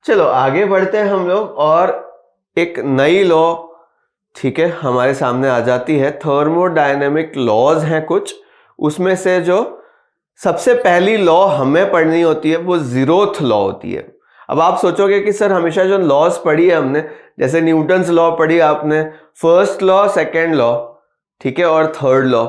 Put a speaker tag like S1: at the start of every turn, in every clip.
S1: चलो आगे बढ़ते हैं हम लोग और एक नई लॉ, ठीक है, हमारे सामने आ जाती है। थर्मोडायनेमिक लॉज हैं कुछ, उसमें से जो सबसे पहली लॉ हमें पढ़नी होती है वो जीरोथ लॉ होती है। अब आप सोचोगे कि सर हमेशा जो लॉज पढ़ी है हमने, जैसे न्यूटन्स लॉ पढ़ी आपने, फर्स्ट लॉ, सेकेंड लॉ, ठीक है, और थर्ड लॉ,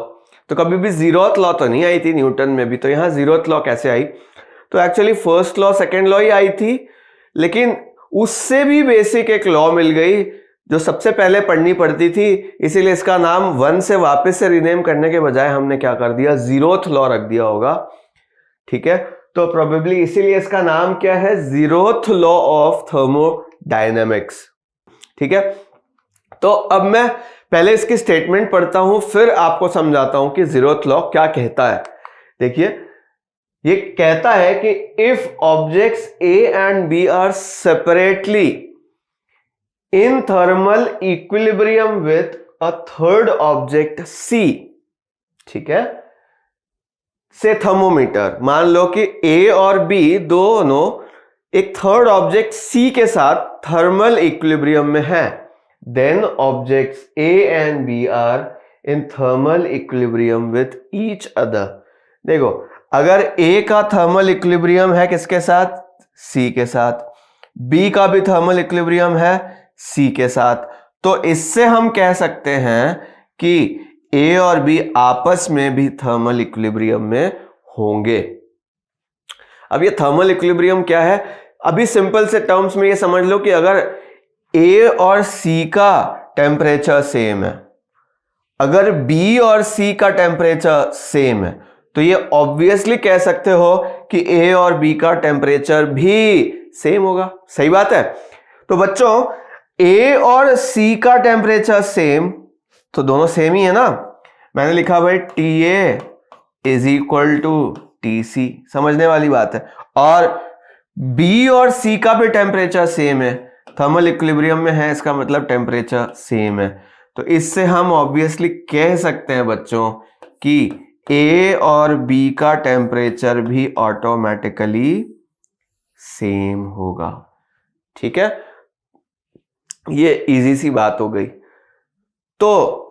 S1: तो कभी भी जीरोथ लॉ तो नहीं आई थी न्यूटन में भी, तो यहाँ जीरोथ लॉ कैसे आई? तो actually first law, second law ही आई थी, लेकिन उससे भी बेसिक एक लॉ मिल गई जो सबसे पहले पढ़नी पड़ती थी, इसीलिए इसका नाम वन से वापस से रिनेम करने के बजाय हमने क्या कर दिया, जीरोथ लॉ रख दिया होगा, ठीक है। तो प्रोबेबली इसीलिए इसका नाम क्या है, जीरोथ लॉ ऑफ थर्मोडायनेमिक्स, ठीक है। तो अब मैं पहले इसकी स्टेटमेंट पढ़ता हूं, फिर आपको समझाता हूं कि जीरोथ लॉ क्या कहता है। देखिए, ये कहता है कि if objects A and B are separately in thermal equilibrium with a third object C, ठीक है, से थर्मोमीटर, मान लो कि ए और बी दोनों एक थर्ड ऑब्जेक्ट सी के साथ थर्मल इक्विलिब्रियम में है, then objects A and B are in thermal equilibrium with each other. देखो, अगर ए का थर्मल इक्विलिब्रियम है किसके साथ, सी के साथ, बी का भी थर्मल इक्विलिब्रियम है सी के साथ, तो इससे हम कह सकते हैं कि ए और बी आपस में भी थर्मल इक्विलिब्रियम में होंगे। अब ये थर्मल इक्विलिब्रियम क्या है, अभी सिंपल से टर्म्स में ये समझ लो कि अगर ए और सी का टेम्परेचर सेम है, अगर बी और सी का टेम्परेचर सेम है, तो ये ऑब्वियसली कह सकते हो कि ए और बी का टेम्परेचर भी सेम होगा। सही बात है। तो बच्चों, ए और सी का टेम्परेचर सेम, तो दोनों सेम ही है ना। मैंने लिखा भाई T A is equal to T C, समझने वाली बात है। और बी और सी का भी टेम्परेचर सेम है, थर्मल इक्विलिब्रियम में है, इसका मतलब टेम्परेचर सेम है। तो इससे हम ऑब्वियसली कह सकते हैं बच्चों कि ए और बी का टेम्परेचर भी ऑटोमेटिकली सेम होगा, ठीक है। ये इजी सी बात हो गई। तो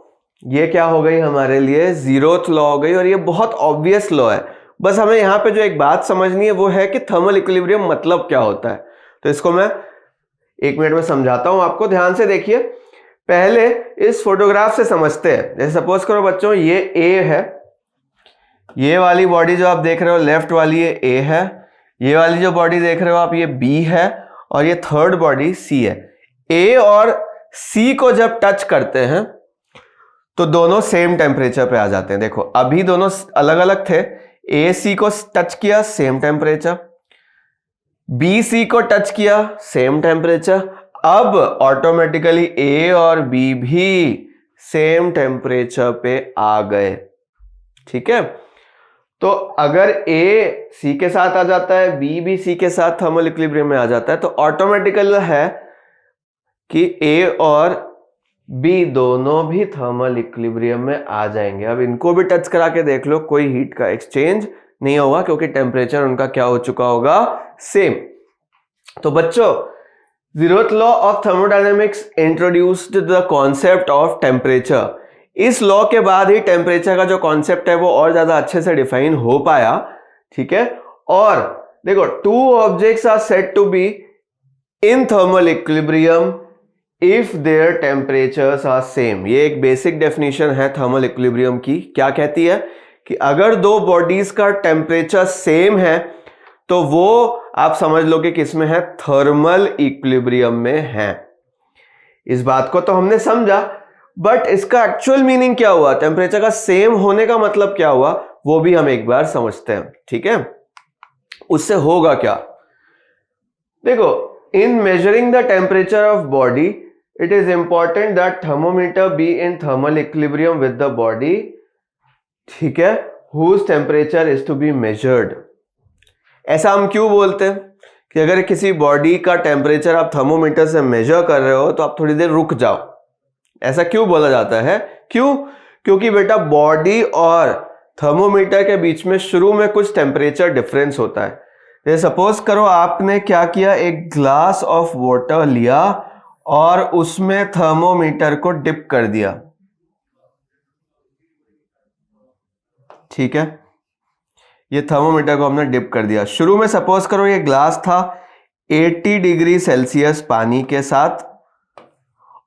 S1: ये क्या हो गई हमारे लिए, जीरोथ लॉ हो गई, और ये बहुत ऑब्वियस लॉ है। बस हमें यहां पे जो एक बात समझनी है वो है कि थर्मल इक्विलिब्रियम मतलब क्या होता है। तो इसको मैं 1 मिनट में समझाता हूं आपको, ध्यान से देखिए। पहले इस फोटोग्राफ से समझते हैं। जैसे सपोज करो बच्चों, ये ए है, ये वाली बॉडी जो आप देख रहे हो लेफ्ट वाली, ये ए है, ये वाली जो बॉडी देख रहे हो आप, ये बी है, और ये थर्ड बॉडी सी है। ए और सी को जब टच करते हैं तो दोनों सेम टेम्परेचर पे आ जाते हैं। देखो, अभी दोनों अलग अलग थे, ए सी को टच किया सेम टेम्परेचर, बी सी को टच किया सेम टेम्परेचर, अब ऑटोमेटिकली ए और बी भी सेम टेम्परेचर पे आ गए, ठीक है। तो अगर ए सी के साथ आ जाता है, बी भी सी के साथ थर्मल इक्विलिब्रियम में आ जाता है, तो ऑटोमेटिकल है कि ए और बी दोनों भी थर्मल इक्विलिब्रियम में आ जाएंगे। अब इनको भी टच करा के देख लो, कोई हीट का एक्सचेंज नहीं होगा क्योंकि टेम्परेचर उनका क्या हो चुका होगा, सेम। तो बच्चों, zeroth law of thermodynamics introduced the concept of temperature. इस लॉ के बाद ही टेम्परेचर का जो कॉन्सेप्ट है वो और ज्यादा अच्छे से डिफाइन हो पाया, ठीक है। और देखो, two objects are said to be in thermal equilibrium if their temperatures are same. ये एक बेसिक डेफिनेशन है थर्मल इक्विलिब्रियम की। क्या कहती है कि अगर दो बॉडीज का टेम्परेचर सेम है तो वो आप समझ लो कि किस में है, थर्मल इक्विलिब्रियम में है। इस बात को तो हमने समझा, बट इसका एक्चुअल मीनिंग क्या हुआ, टेम्परेचर का सेम होने का मतलब क्या हुआ, वो भी हम एक बार समझते हैं, ठीक है। उससे होगा क्या, देखो, इन measuring the temperature of body it is important that thermometer be in thermal equilibrium with the body, ठीक है, whose temperature is to be measured। ऐसा हम क्यों बोलते हैं कि अगर किसी बॉडी का टेम्परेचर आप थर्मोमीटर से मेजर कर रहे हो तो आप थोड़ी देर रुक जाओ। ऐसा क्यों बोला जाता है, क्यों? क्योंकि बेटा बॉडी और थर्मोमीटर के बीच में शुरू में कुछ टेम्परेचर डिफरेंस होता है। ये सपोज करो आपने क्या किया, एक ग्लास ऑफ वाटर लिया और उसमें थर्मोमीटर को डिप कर दिया, ठीक है, ये थर्मोमीटर को हमने डिप कर दिया। शुरू में सपोज करो ये ग्लास था 80 डिग्री सेल्सियस पानी के साथ,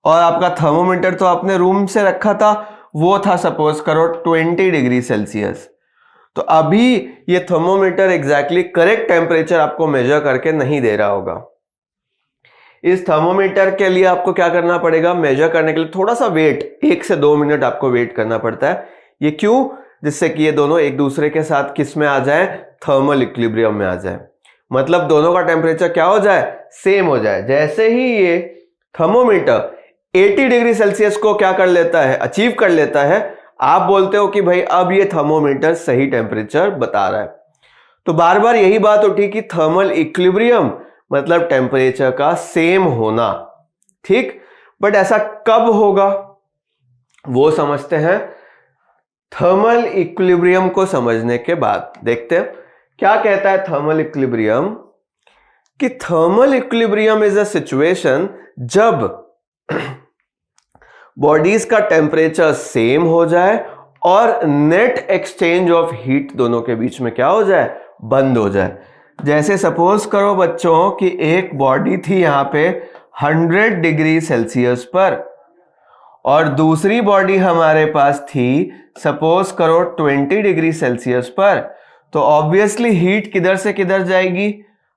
S1: और आपका थर्मोमीटर तो आपने रूम से रखा था, वो था सपोज करो 20 डिग्री सेल्सियस। तो अभी ये थर्मोमीटर एग्जैक्टली करेक्ट टेम्परेचर आपको मेजर करके नहीं दे रहा होगा। इस थर्मोमीटर के लिए आपको क्या करना पड़ेगा, मेजर करने के लिए थोड़ा सा वेट, 1 से 2 मिनट आपको वेट करना पड़ता है। ये क्यों? जिससे कि ये दोनों एक दूसरे के साथ किस में आ जाए, थर्मल इक्विलिब्रियम में आ जाए। मतलब दोनों का टेम्परेचर क्या हो जाए, सेम हो जाए। जैसे ही ये थर्मोमीटर 80 डिग्री सेल्सियस को क्या कर लेता है, अचीव कर लेता है, आप बोलते हो कि भाई अब ये थर्मोमीटर सही टेम्परेचर बता रहा है। तो बार बार यही बात उठी कि थर्मल इक्विलिब्रियम मतलब टेम्परेचर का सेम होना, ठीक। बट ऐसा कब होगा वो समझते हैं थर्मल इक्विलिब्रियम को समझने के बाद। देखते हैं क्या कहता है थर्मल इक्विलिब्रियम, कि thermal equilibrium is a situation जब बॉडीज का टेम्परेचर सेम हो जाए और नेट एक्सचेंज ऑफ हीट दोनों के बीच में क्या हो जाए, बंद हो जाए। जैसे सपोज करो बच्चों कि एक बॉडी थी यहां पे 100 डिग्री सेल्सियस पर, और दूसरी बॉडी हमारे पास थी सपोज करो 20 डिग्री सेल्सियस पर। तो ऑब्वियसली हीट किधर से किधर जाएगी,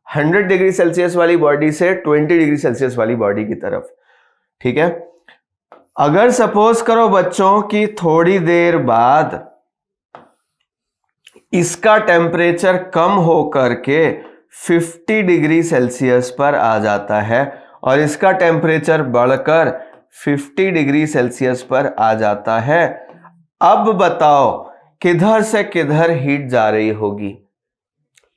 S1: 100 डिग्री सेल्सियस वाली बॉडी से 20 डिग्री सेल्सियस वाली बॉडी की तरफ, ठीक है। अगर सपोज करो बच्चों कि थोड़ी देर बाद इसका टेम्परेचर कम हो करके 50 डिग्री सेल्सियस पर आ जाता है और इसका टेम्परेचर बढ़कर 50 डिग्री सेल्सियस पर आ जाता है, अब बताओ किधर से किधर हीट जा रही होगी?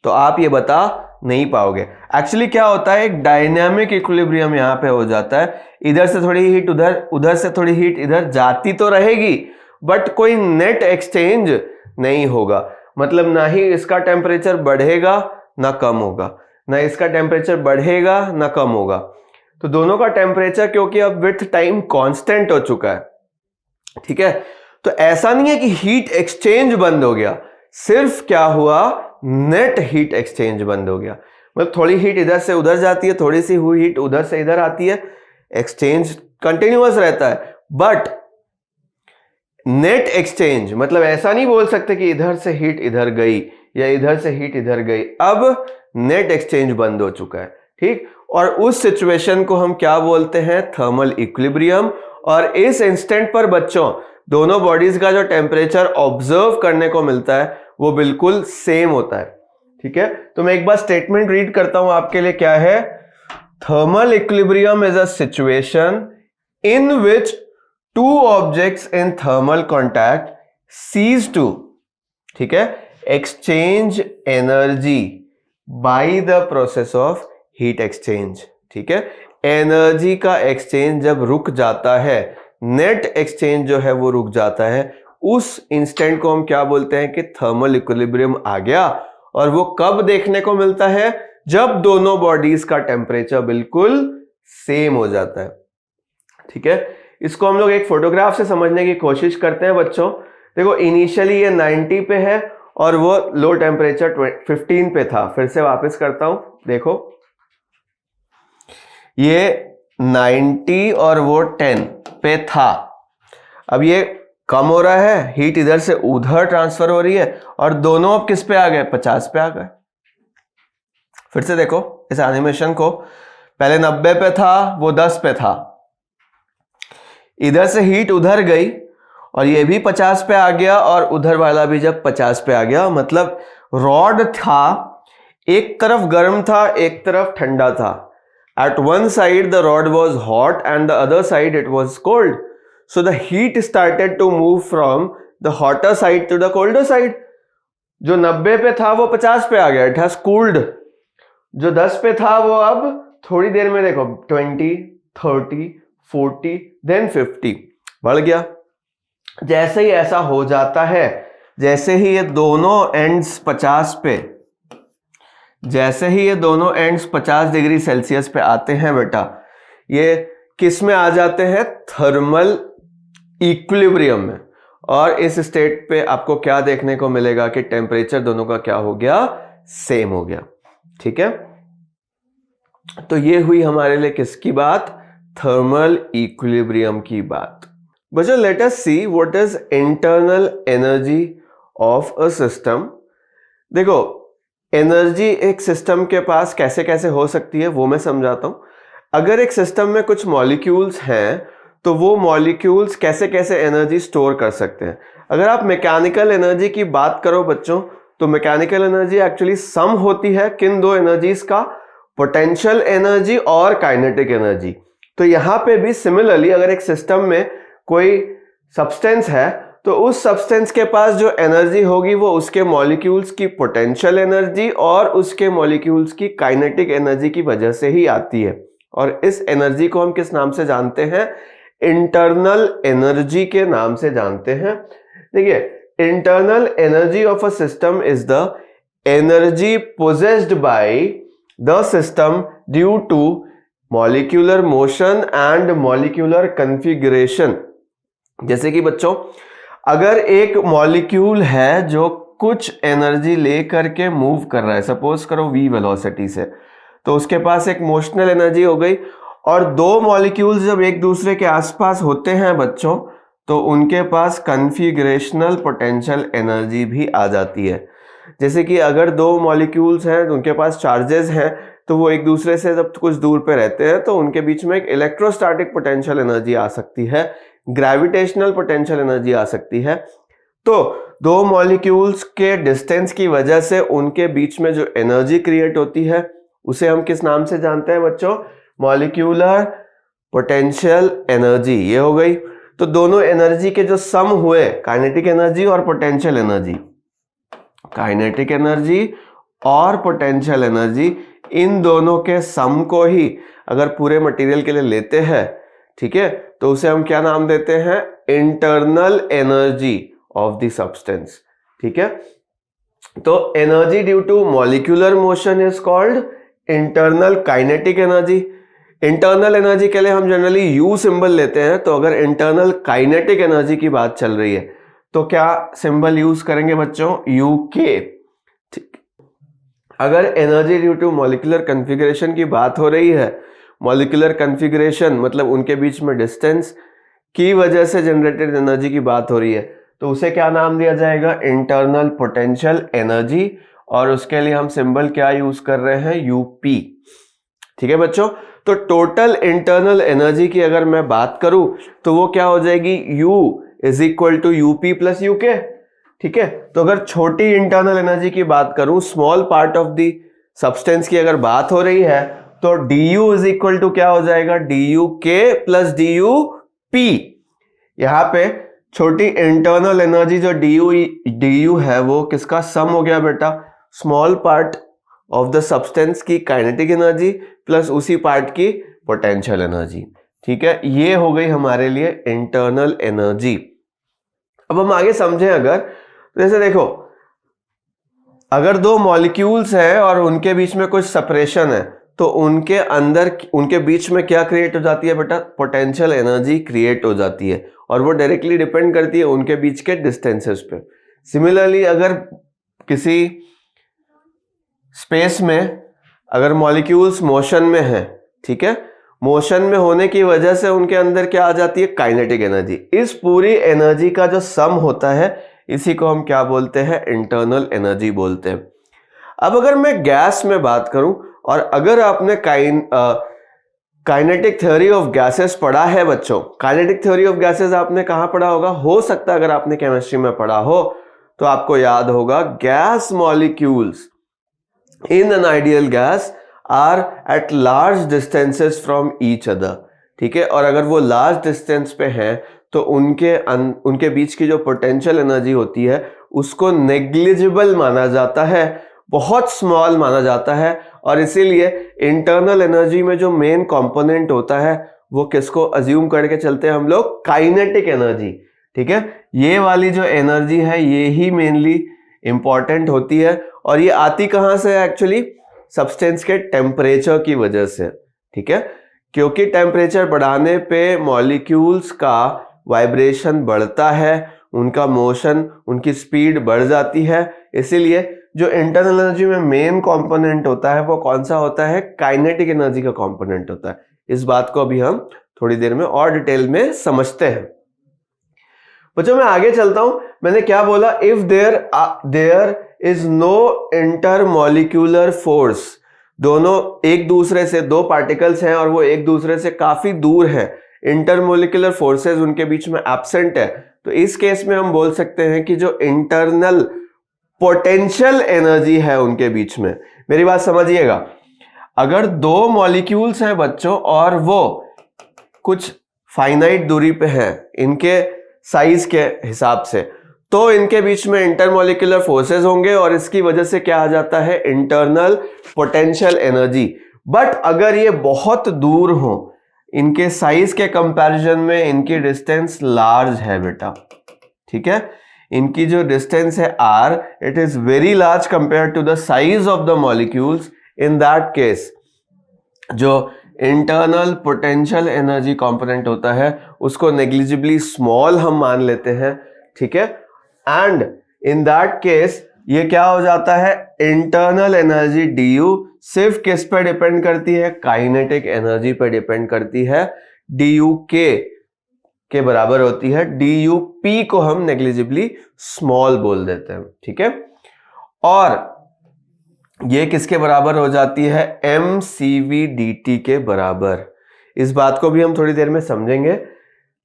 S1: तो आप ये बता नहीं पाओगे। एक्चुअली क्या होता है, एक डायनामिक इक्विलिब्रियम यहां पे हो जाता है, इधर से थोड़ी हीट उधर, उधर से थोड़ी हीट इधर जाती तो रहेगी, बट कोई नेट एक्सचेंज नहीं होगा। मतलब ना ही इसका टेम्परेचर बढ़ेगा ना कम होगा, ना इसका टेम्परेचर बढ़ेगा ना कम होगा। तो दोनों का टेम्परेचर क्योंकि अब विथ टाइम कांस्टेंट हो चुका है, ठीक है। तो ऐसा नहीं है कि हीट एक्सचेंज बंद हो गया, सिर्फ क्या हुआ, नेट हीट एक्सचेंज बंद हो गया। मतलब थोड़ी हीट इधर से उधर जाती है, थोड़ी सी हुई हीट उधर से इधर आती है, एक्सचेंज कंटिन्यूअस रहता है। बट नेट एक्सचेंज मतलब ऐसा नहीं बोल सकते कि इधर से हीट इधर गई या इधर से हीट इधर गई, अब नेट एक्सचेंज बंद हो चुका है, ठीक। और उस सिचुएशन को हम क्या बोलते हैं, थर्मल इक्विलिब्रियम। और इस इंस्टेंट पर बच्चों दोनों बॉडीज का जो टेम्परेचर ऑब्जर्व करने को मिलता है वो बिल्कुल सेम होता है, ठीक है। तो मैं एक बार स्टेटमेंट रीड करता हूं आपके लिए, क्या है, thermal equilibrium is a situation in which two objects in thermal contact cease to, ठीक है, exchange energy by the process of heat exchange, ठीक है। एनर्जी का एक्सचेंज जब रुक जाता है, नेट एक्सचेंज जो है वो रुक जाता है, उस इंस्टेंट को हम क्या बोलते हैं कि थर्मल इक्विलिब्रियम आ गया। और वो कब देखने को मिलता है, जब दोनों बॉडीज का टेम्परेचर बिल्कुल सेम हो जाता है, ठीक है। इसको हम लोग एक फोटोग्राफ से समझने की कोशिश करते हैं बच्चों। देखो इनिशियली ये 90 पे है और वो लो टेम्परेचर 15 पे था। फिर से वापस करता हूं, देखो ये 90 और वो 10 पे था, अब ये कम हो रहा है, हीट इधर से उधर ट्रांसफर हो रही है और दोनों अब किस पे आ गए, 50 पे आ गए। फिर से देखो इस एनिमेशन को, पहले 90 पे था, वो 10 पे था, इधर से हीट उधर गई और ये भी 50 पे आ गया और उधर वाला भी जब 50 पे आ गया, मतलब रॉड था, एक तरफ गर्म था एक तरफ ठंडा था। At one side the rod was hot and the other side it was cold. So the heat started to move from the hotter side to the colder side. जो 90 पे था वो 50 पे आ गया, it has cooled. जो 10 पे था वो अब थोड़ी देर में देखो 20, 30, 40, then 50 बढ़ गया। जैसे ही ऐसा हो जाता है, जैसे ही ये दोनों एंड्स 50 पे जैसे ही ये दोनों एंड्स 50 डिग्री सेल्सियस पे आते हैं बेटा, ये किस में आ जाते हैं? थर्मल इक्विलिब्रियम में। और इस स्टेट पे आपको क्या देखने को मिलेगा कि टेम्परेचर दोनों का क्या हो गया? सेम हो गया। ठीक है, तो ये हुई हमारे लिए किसकी बात? थर्मल इक्विलिब्रियम की बात। बच्चों let us see what is internal energy of a system. देखो, एनर्जी एक सिस्टम के पास कैसे कैसे हो सकती है वो मैं समझाता हूं। अगर एक सिस्टम में कुछ मॉलिक्यूल्स हैं तो वो मॉलिक्यूल्स कैसे कैसे एनर्जी स्टोर कर सकते हैं। अगर आप मैकेनिकल एनर्जी की बात करो बच्चों, तो मैकेनिकल एनर्जी एक्चुअली सम होती है किन दो एनर्जीज का? पोटेंशियल एनर्जी और काइनेटिक एनर्जी। तो यहां पे भी सिमिलरली अगर एक सिस्टम में कोई सब्सटेंस है तो उस सब्सटेंस के पास जो एनर्जी होगी वो उसके मॉलिक्यूल्स की पोटेंशियल एनर्जी और उसके मॉलिक्यूल्स की काइनेटिक एनर्जी की वजह से ही आती है। और इस एनर्जी को हम किस नाम से जानते हैं? इंटरनल एनर्जी के नाम से जानते हैं। देखिए, internal energy of a system is the energy possessed by the system due to molecular motion and molecular configuration. जैसे कि बच्चों, अगर एक मॉलिक्यूल है जो कुछ एनर्जी लेकर के मूव कर रहा है, सपोज करो v वेलोसिटी से, तो उसके पास एक मोशनल एनर्जी हो गई। और दो मॉलिक्यूल्स जब एक दूसरे के आसपास होते हैं बच्चों, तो उनके पास कन्फिगरेशनल पोटेंशियल एनर्जी भी आ जाती है। जैसे कि अगर दो मॉलिक्यूल्स हैं उनके पास चार्जेस हैं, तो वो एक दूसरे से जब कुछ दूर पे रहते हैं तो उनके बीच में एक इलेक्ट्रोस्टैटिक पोटेंशियल एनर्जी आ सकती है, ग्रेविटेशनल पोटेंशियल एनर्जी आ सकती है। तो दो मॉलिक्यूल्स के डिस्टेंस की वजह से उनके बीच में जो एनर्जी क्रिएट होती है उसे हम किस नाम से जानते हैं बच्चों? Molecular potential energy. ये हो गई। तो दोनों एनर्जी के जो सम हुए, काइनेटिक एनर्जी और पोटेंशियल एनर्जी, काइनेटिक एनर्जी और पोटेंशियल एनर्जी, इन दोनों के सम को ही अगर पूरे मटेरियल के लिए लेते हैं, ठीक है, तो उसे हम क्या नाम देते हैं? Internal energy of the substance. ठीक है, तो energy due to molecular motion is called internal kinetic energy. Internal energy के लिए हम जनरली यू सिंबल लेते हैं। तो अगर इंटरनल काइनेटिक एनर्जी की बात चल रही है तो क्या सिंबल यूज करेंगे बच्चों? You K. ठीक, अगर energy due to molecular configuration की बात हो रही है, मॉलिक्यूलर कन्फिगरेशन मतलब उनके बीच में डिस्टेंस की वजह से जनरेटेड एनर्जी की बात हो रही है, तो उसे क्या नाम दिया जाएगा? Internal potential energy. और उसके लिए हम सिंबल क्या यूज कर रहे हैं? यूपी। ठीक है बच्चों, तो टोटल इंटरनल एनर्जी की अगर मैं बात करूं तो वो क्या हो जाएगी? U is equal to UP plus UK. ठीक है, तो अगर छोटी इंटरनल एनर्जी की बात करूं, small part of the substance की अगर बात हो रही है, तो du इज इक्वल टू क्या हो जाएगा? du के प्लस du p। यहां पे छोटी इंटरनल एनर्जी जो du है वो किसका सम हो गया बेटा? Small part of the substance की काइनेटिक एनर्जी प्लस उसी पार्ट की पोटेंशियल एनर्जी। ठीक है, ये हो गई हमारे लिए इंटरनल एनर्जी। अब हम आगे समझें अगर, तो जैसे देखो, अगर दो मॉलिक्यूल्स हैं और उनके बीच में कुछ सेपरेशन है, तो उनके अंदर उनके बीच में क्या क्रिएट हो जाती है बेटा? पोटेंशियल एनर्जी क्रिएट हो जाती है। और वो डायरेक्टली डिपेंड करती है उनके बीच के डिस्टेंसेस पे। सिमिलरली अगर किसी स्पेस में अगर मॉलिक्यूल्स मोशन में हैं, ठीक है, मोशन में होने की वजह से उनके अंदर क्या आ जाती है? Kinetic energy. इस पूरी एनर्जी का जो सम होता है इसी को हम क्या बोलते हैं? इंटरनल एनर्जी बोलते हैं। अब अगर मैं गैस में बात करूं, और अगर आपने काइनेटिक थ्योरी ऑफ गैसेस पढ़ा है बच्चों, काइनेटिक थ्योरी ऑफ गैसेस आपने कहां पढ़ा होगा? हो सकता है अगर आपने केमिस्ट्री में पढ़ा हो तो आपको याद होगा, gas molecules in an ideal gas are at large distances from each other। ठीक है, और अगर वो लार्ज डिस्टेंस पे हैं तो उनके बीच की जो पोटेंशियल एनर्जी होती है उसको नेग्लिजिबल माना जाता है, बहुत स्मॉल माना जाता है। और इसीलिए इंटरनल एनर्जी में जो मेन कंपोनेंट होता है वो किसको अज्यूम करके चलते हैं हम लोग? Kinetic energy. ठीक है, ये वाली जो एनर्जी है ये ही मेनली इंपॉर्टेंट होती है। और ये आती कहां से है? एक्चुअली सब्सटेंस के टेम्परेचर की वजह से, ठीक है, क्योंकि टेम्परेचर बढ़ाने पे मॉलिक्यूल्स का वाइब्रेशन बढ़ता है, उनका मोशन, उनकी स्पीड बढ़ जाती है। इसीलिए जो इंटरनल एनर्जी में मेन कंपोनेंट होता है वो कौन सा होता है, काइनेटिक एनर्जी का कंपोनेंट होता है। इस बात को अभी हम थोड़ी देर में और डिटेल में समझते हैं। बच्चों मैं आगे चलता हूं। मैंने क्या बोला, if there is no intermolecular force, दोनों एक दूसरे से, दो पार्टिकल्स हैं और वो एक दूसरे से काफी दूर है, इंटरमॉलिक्यूलर फोर्सेस उनके बीच में एब्सेंट है, तो इस केस में हम बोल सकते हैं कि जो इंटरनल पोटेंशियल एनर्जी है उनके बीच में, मेरी बात समझिएगा, अगर दो मॉलिक्यूल्स हैं बच्चों और वो कुछ फाइनाइट दूरी पे हैं इनके साइज के हिसाब से, तो इनके बीच में इंटरमॉलिक्यूलर फोर्सेस होंगे और इसकी वजह से क्या आ जाता है, इंटरनल पोटेंशियल एनर्जी। बट अगर ये बहुत दूर हो, इनके साइज के कंपैरिजन में इनकी डिस्टेंस लार्ज है बेटा, ठीक है, इनकी जो डिस्टेंस है r, it is very large compare to the size of the molecules, in that case जो इंटरनल पोटेंशियल एनर्जी कंपोनेंट होता है उसको नेग्लिजिबली स्मॉल हम मान लेते हैं, ठीक है, एंड इन दैट केस ये क्या हो जाता है, इंटरनल एनर्जी du सिर्फ किस पे डिपेंड करती है, काइनेटिक एनर्जी पे डिपेंड करती है, du के बराबर होती है, dup को हम नेग्लिजिबली स्मॉल बोल देते हैं, ठीक है, और ये किसके बराबर हो जाती है, mcv dt के बराबर। इस बात को भी हम थोड़ी देर में समझेंगे,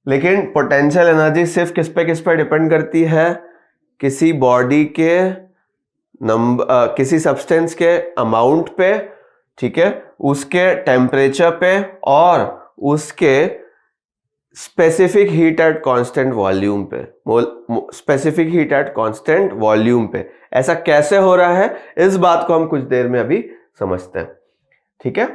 S1: लेकिन पोटेंशियल एनर्जी सिर्फ किस पे डिपेंड करती है, किसी बॉडी के किसी सब्सटेंस के अमाउंट पे, ठीक है, उसके टेम्परेचर पे और उसके specific heat at constant volume पे, specific heat at constant volume पे। ऐसा कैसे हो रहा है इस बात को हम कुछ देर में अभी समझते हैं, ठीक है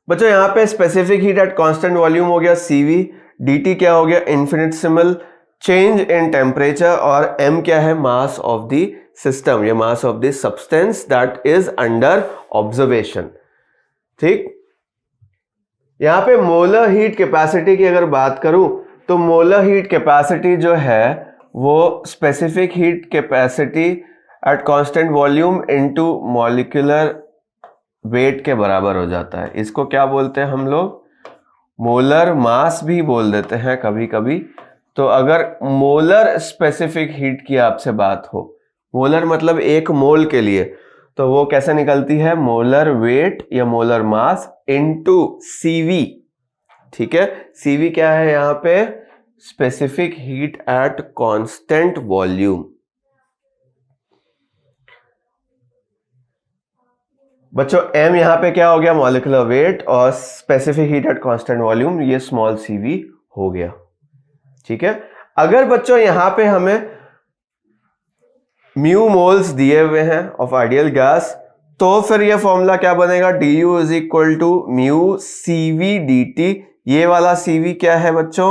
S1: बच्चों। यहां पे specific heat at constant volume हो गया cv, dt क्या हो गया, इन्फिनिटेसिमल चेंज इन टेम्परेचर, और m क्या है, मास ऑफ द सिस्टम, ये mass of the substance that is under observation, ठीक। यहां पे मोलर हीट कैपेसिटी की अगर बात करूं तो मोलर हीट कैपेसिटी जो है वो specific heat capacity eight constant volume into molecular weight के बराबर हो जाता है। इसको क्या बोलते हैं हम लोग, मोलर मास भी बोल देते हैं कभी कभी। तो अगर मोलर स्पेसिफिक हीट की आपसे बात हो, मोलर मतलब एक मोल के लिए, तो वो कैसे निकलती है, मोलर वेट या मोलर मास इनटू cv, ठीक है। cv क्या है यहां पे, specific heat at constant volume. बच्चों m यहां पे क्या हो गया, मॉलिक्यूलर वेट, और specific heat at constant volume ये स्मॉल cv हो गया, ठीक है। अगर बच्चों यहां पे हमें म्यू मोल्स दिए हुए हैं ऑफ आइडियल गैस, तो फिर ये फॉर्मूला क्या बनेगा, du is equal to mu cv dt। ये वाला cv क्या है बच्चों,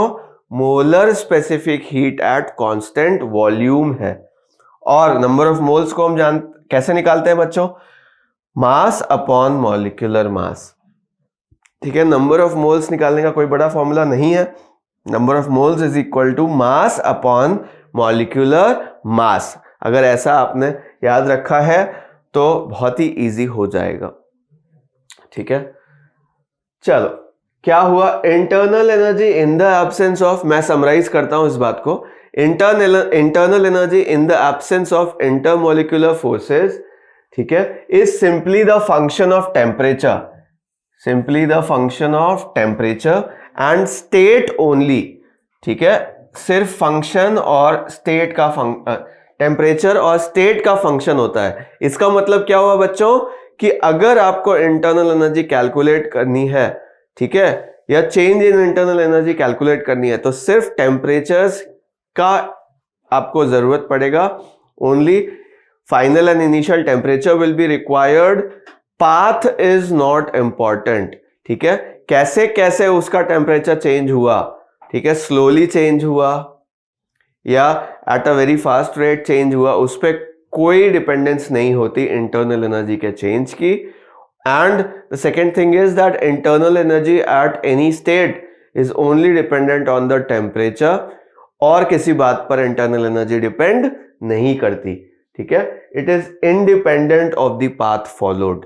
S1: molar specific heat at constant volume है। और नंबर ऑफ मोल्स को हम कैसे निकालते हैं बच्चों, मास अपॉन मॉलिक्यूलर मास, ठीक है। नंबर ऑफ मोल्स निकालने का कोई बड़ा फॉर्मूला नहीं है, number of moles is equal to mass upon molecular mass. अगर ऐसा आपने याद रखा है तो बहुत ही इजी हो जाएगा, ठीक है। चलो क्या हुआ, internal energy in the absence of, मैं समराइज करता हूं इस बात को, internal energy in the absence of intermolecular forces, ठीक है, is simply the function of temperature, simply the function of temperature and state only, ठीक है। सिर्फ फंक्शन और स्टेट का टेम्परेचर और स्टेट का फंक्शन होता है। इसका मतलब क्या हुआ बच्चों, कि अगर आपको इंटरनल एनर्जी कैलकुलेट करनी है, ठीक है, या change in internal energy calculate करनी है, तो सिर्फ टेम्परेचर्स का आपको जरूरत पड़ेगा, only final and initial temperature will be required, path is not important, ठीक है। कैसे कैसे उसका टेम्परेचर चेंज हुआ, ठीक है, स्लोली चेंज हुआ या at a very fast rate change हुआ, उस पर कोई डिपेंडेंस नहीं होती इंटरनल एनर्जी के चेंज की। And the second thing is that internal energy at any state is only dependent on the temperature, और किसी बात पर इंटरनल एनर्जी डिपेंड नहीं करती, ठीक है। It is independent of the path followed,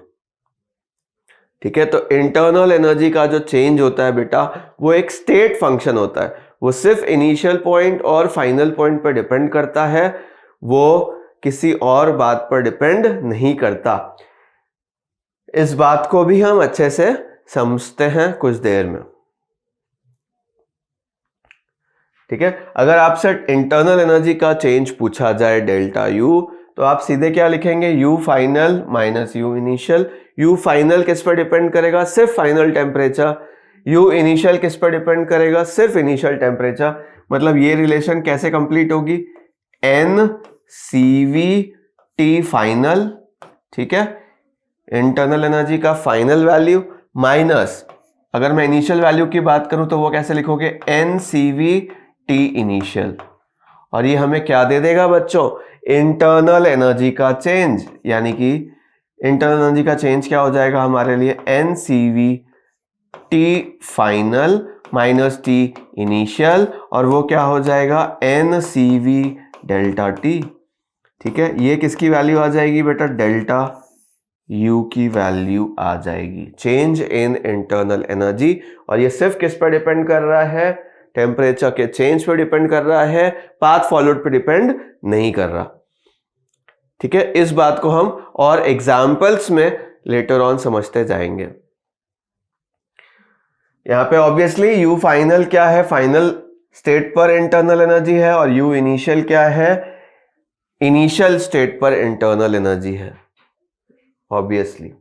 S1: ठीक है। तो इंटरनल एनर्जी का जो चेंज होता है बेटा, वो एक स्टेट फंक्शन होता है, वो सिर्फ इनिशियल पॉइंट और फाइनल पॉइंट पर डिपेंड करता है, वो किसी और बात पर डिपेंड नहीं करता। इस बात को भी हम अच्छे से समझते हैं कुछ देर में, ठीक है। अगर आपसे इंटरनल एनर्जी का चेंज पूछा जाए डेल्टा यू, तो आप सीधे क्या लिखेंगे, you final minus you initial. You final किस पर डिपेंड करेगा, सिर्फ फाइनल टेम्परेचर। यू इनिशियल किस पर डिपेंड करेगा, सिर्फ इनिशियल टेम्परेचर। मतलब ये रिलेशन कैसे कंप्लीट होगी, N C V T final, ठीक है, इंटरनल एनर्जी का फाइनल वैल्यू माइनस, अगर मैं इनिशियल वैल्यू की बात करूं तो वो कैसे लिखोगे, N C V T initial. और ये हमें क्या दे देगा बच्चों, इंटरनल एनर्जी का चेंज, यानी कि इंटरनल एनर्जी का चेंज क्या हो जाएगा हमारे लिए, N C V T final minus T initial, और वो क्या हो जाएगा, N C V delta T, ठीक है। ये किसकी वैल्यू आ जाएगी बेटा, डेल्टा यू की वैल्यू आ जाएगी, चेंज इन इंटरनल एनर्जी। और ये सिर्फ किस पर डिपेंड कर रहा है, टेम्परेचर के चेंज पर डिपेंड कर रहा है, पाथ फॉलोड पर डिपेंड नहीं कर रहा, ठीक है। इस बात को हम और एग्जाम्पल्स में लेटर ऑन समझते जाएंगे। यहां पे ऑब्वियसली यू फाइनल क्या है, फाइनल स्टेट पर इंटरनल एनर्जी है, और यू इनिशियल क्या है, इनिशियल स्टेट पर इंटरनल एनर्जी है, ऑब्वियसली।